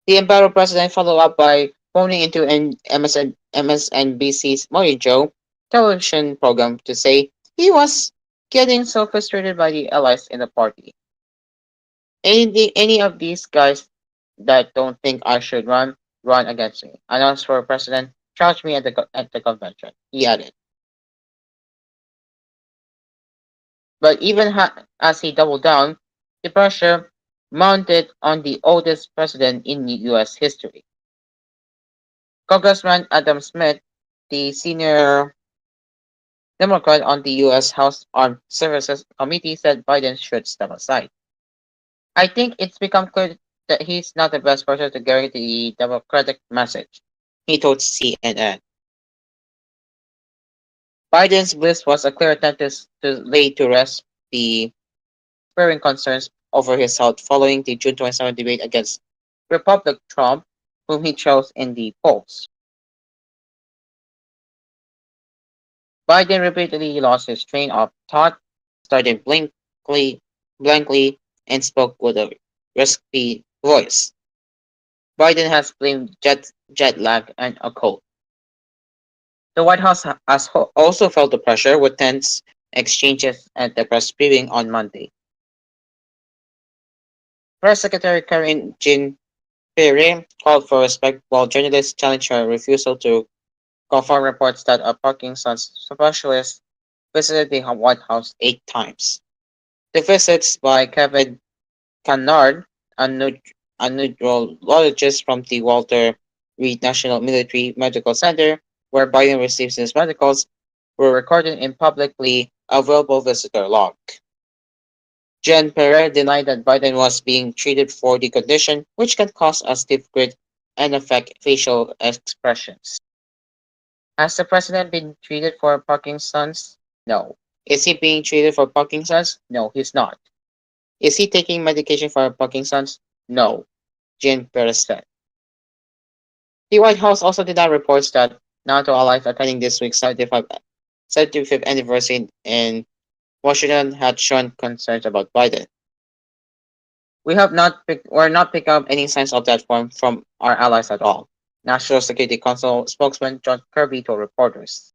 The embattled president followed up by phoning into an MSNBC's Morning Joe television program to say he was getting so frustrated by the allies in the party. Any of these guys that don't think I should run against me. Announced for president, challenge me at the convention. He added. But even as he doubled down, the pressure mounted on the oldest president in U.S. history. Congressman Adam Smith, the senior Democrat on the U.S. House Armed Services Committee, said Biden should step aside. I think it's become clear that he's not the best person to carry the Democratic message, he told CNN. Biden's bliss was a clear attempt to lay to rest the spurring concerns over his health following the June 27 debate against Republican Trump, whom he chose in the polls. Biden repeatedly lost his train of thought, started blankly, and spoke with a raspy voice. Biden has blamed jet lag and a cold. The White House has also felt the pressure with tense exchanges at the press briefing on Monday. Press Secretary Karine Jean-Pierre called for respect while journalists challenged her refusal to confirm reports that a Parkinson's specialist visited the White House 8 times. The visits by Kevin Kennard, a neurologist from the Walter Reed National Military Medical Center, where Biden receives his medicals, were recorded in publicly available visitor log. Jean Pierre denied that Biden was being treated for the condition, which can cause a stiff grit and affect facial expressions. Has the president been treated for Parkinson's? No. Is he being treated for Parkinson's? No, he's not. Is he taking medication for Parkinson's? No, Jean Pierre said. The White House also denied reports that NATO allies attending this week's 75th anniversary in Washington had shown concerns about Biden. We're not picking up any signs of that from our allies at all, National Security Council spokesman John Kirby told reporters.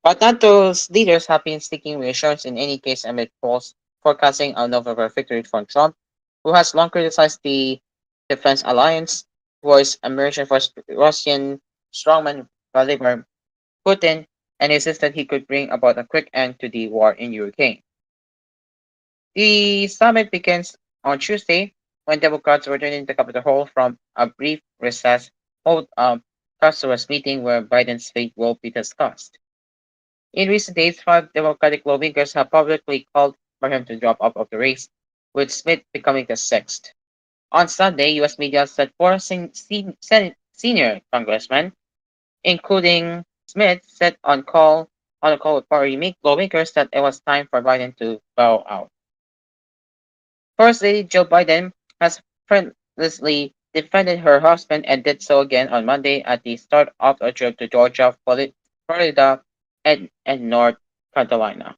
But NATO's leaders have been seeking reassurance in any case amid polls forecasting a November victory from Trump, who has long criticized the defense alliance, voiced admiration for Russian strongman Vladimir Putin, and insisted he could bring about a quick end to the war in Ukraine. The summit begins on Tuesday when Democrats returning to Capitol Hill from a brief recess hold a customers meeting where Biden's fate will be discussed. In recent days, 5 Democratic lawmakers have publicly called for him to drop out of the race, with Smith becoming the sixth. On Sunday, U.S. media said 4 senior congressmen, including Smith, said on a call with party lawmakers that it was time for Biden to bow out. First Lady Joe Biden has friendlessly defended her husband and did so again on Monday at the start of a trip to Georgia, Florida, and North Carolina.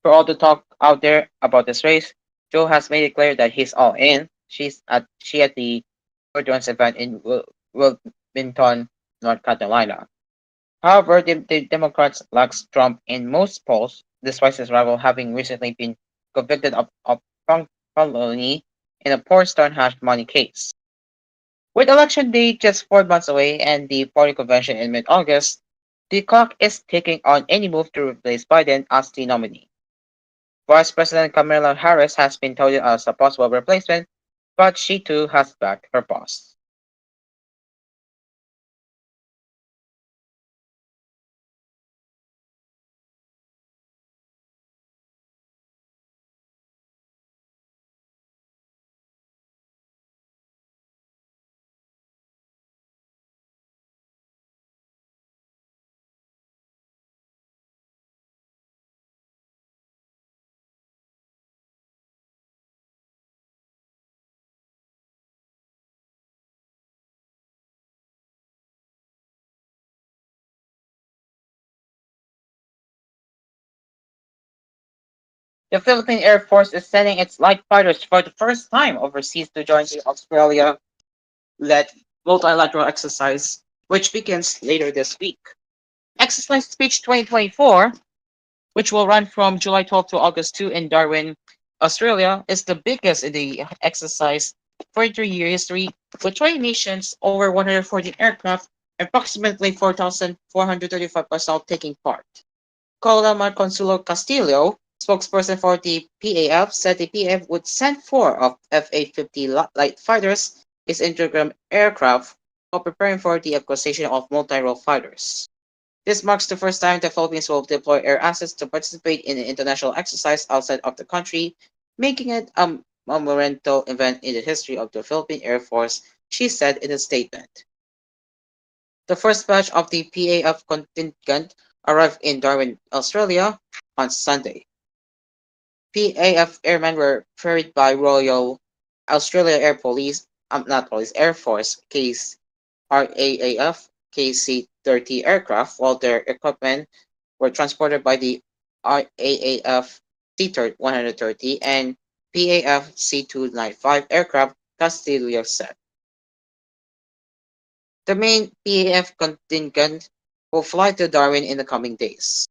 For all the talk out there about this race, Joe has made it clear that he's all in. She at the Jordan's event in Wilmington, North Carolina. However, the Democrats lack Trump in most polls, despite his rival having recently been convicted of felony in a poor start hash money case. With election day just 4 months away and the party convention in mid-August, the clock is ticking on any move to replace Biden as the nominee. Vice President Kamala Harris has been touted as a possible replacement, but she too has backed her boss. The Philippine Air Force is sending its light fighters for the first time overseas to join the Australia-led multilateral exercise, which begins later this week. Exercise Speech 2024, which will run from July 12 to August 2 in Darwin, Australia, is the biggest in the exercise 43-year history, with 20 nations, over 114 aircraft, and approximately 4,435 personnel taking part. Coloma Consuelo Castillo, spokesperson for the PAF, said the PAF would send four of F-850 light fighters, its intergram aircraft, while preparing for the acquisition of multi-role fighters. This marks the first time the Philippines will deploy air assets to participate in an international exercise outside of the country, making it a monumental event in the history of the Philippine Air Force, she said in a statement. The first batch of the PAF contingent arrived in Darwin, Australia on Sunday. PAF airmen were ferried by Royal Australia Air Police, not Police, Air Force case RAAF KC-30 aircraft, while their equipment were transported by the RAAF C-130 and PAF C-295 aircraft, Castillo said. The main PAF contingent will fly to Darwin in the coming days.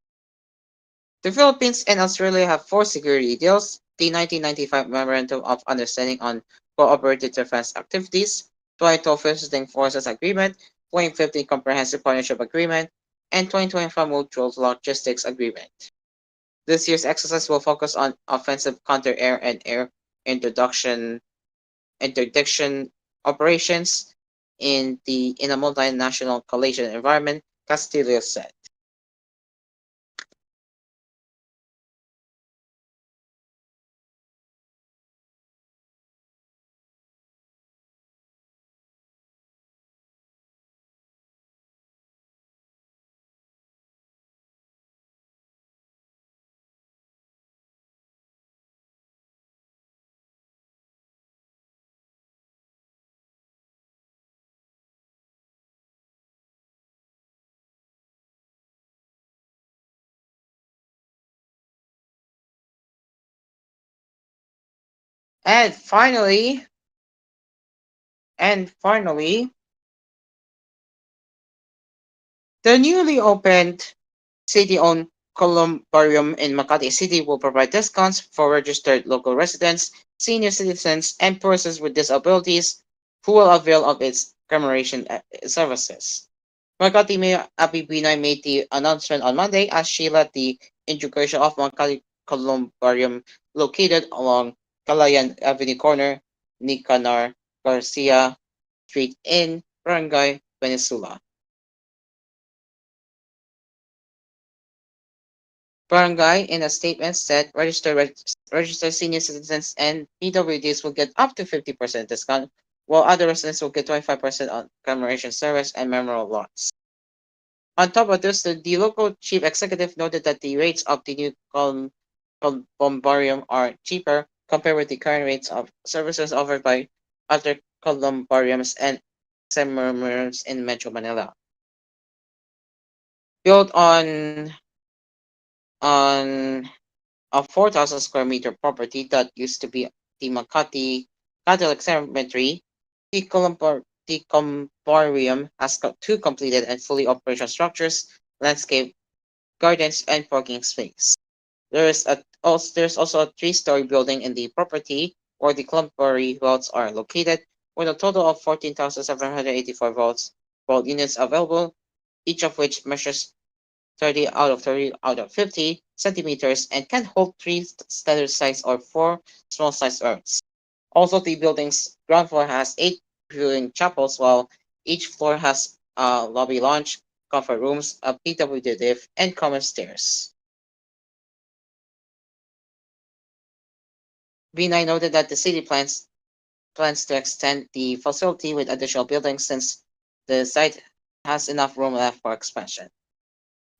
The Philippines and Australia have four security deals: the 1995 Memorandum of Understanding on Cooperative Defense Activities, 2012 Visiting Forces Agreement, 2015 Comprehensive Partnership Agreement, and 2025 Mutual Logistics Agreement. This year's exercise will focus on offensive counter-air and air interdiction operations in a multinational coalition environment, Castillo said. And finally, the newly opened city-owned columbarium in Makati City will provide discounts for registered local residents, senior citizens, and persons with disabilities who will avail of its commemoration services. Makati Mayor Abby Binay made the announcement on Monday as she led the inauguration of Makati Columbarium located along Calayan Avenue corner, Nicanor Garcia Street in Barangay Peninsula. Barangay, in a statement, said registered senior citizens and PWDs will get up to 50% discount, while other residents will get 25% on commemoration service and memorial lots. On top of this, the local chief executive noted that the rates of the new columbarium are cheaper compared with the current rates of services offered by other columbariums and seminars in Metro Manila. Built on a 4,000 square meter property that used to be the Makati Catholic Cemetery, the columbarium has got two completed and fully operational structures, landscape, gardens, and parking space. There's also a three-story building in the property where the columbary vaults are located, with a total of 14,784 vault units available, each of which measures 30 out of 50 centimeters and can hold three standard size or four small size urns. Also, the building's ground floor has 8 viewing chapels, while each floor has a lobby lounge, comfort rooms, a PWD lift, and common stairs. B9 noted that the city plans to extend the facility with additional buildings since the site has enough room left for expansion.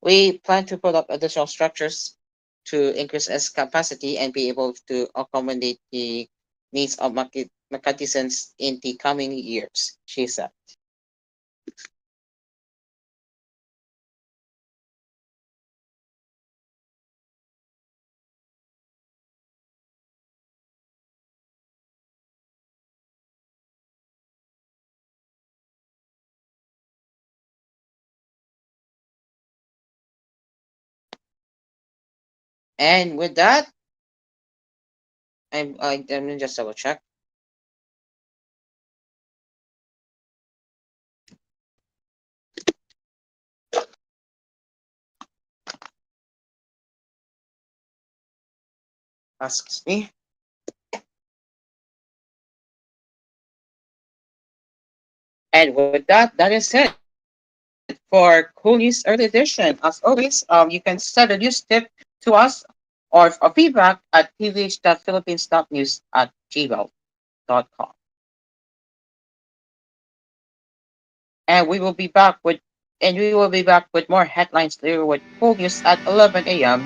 We plan to put up additional structures to increase its capacity and be able to accommodate the needs of Makatizens in the coming years, she said. And with that, I'm gonna just double check. Excuse me. And with that, that is it for Cool News Early Edition. As always, you can send a news tip to us or a feedback at tvh.philippines.news@gmail.com. And we will be back with more headlines later with Cool News at 11 a.m.,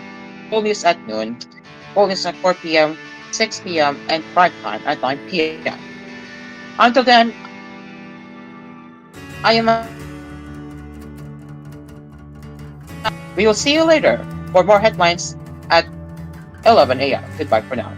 Cool News at noon, Cool News at 4 p.m., 6 p.m., and prime time at 9 p.m. Until then, I am. We will see you later for more headlines at 11 a.m. Goodbye for now.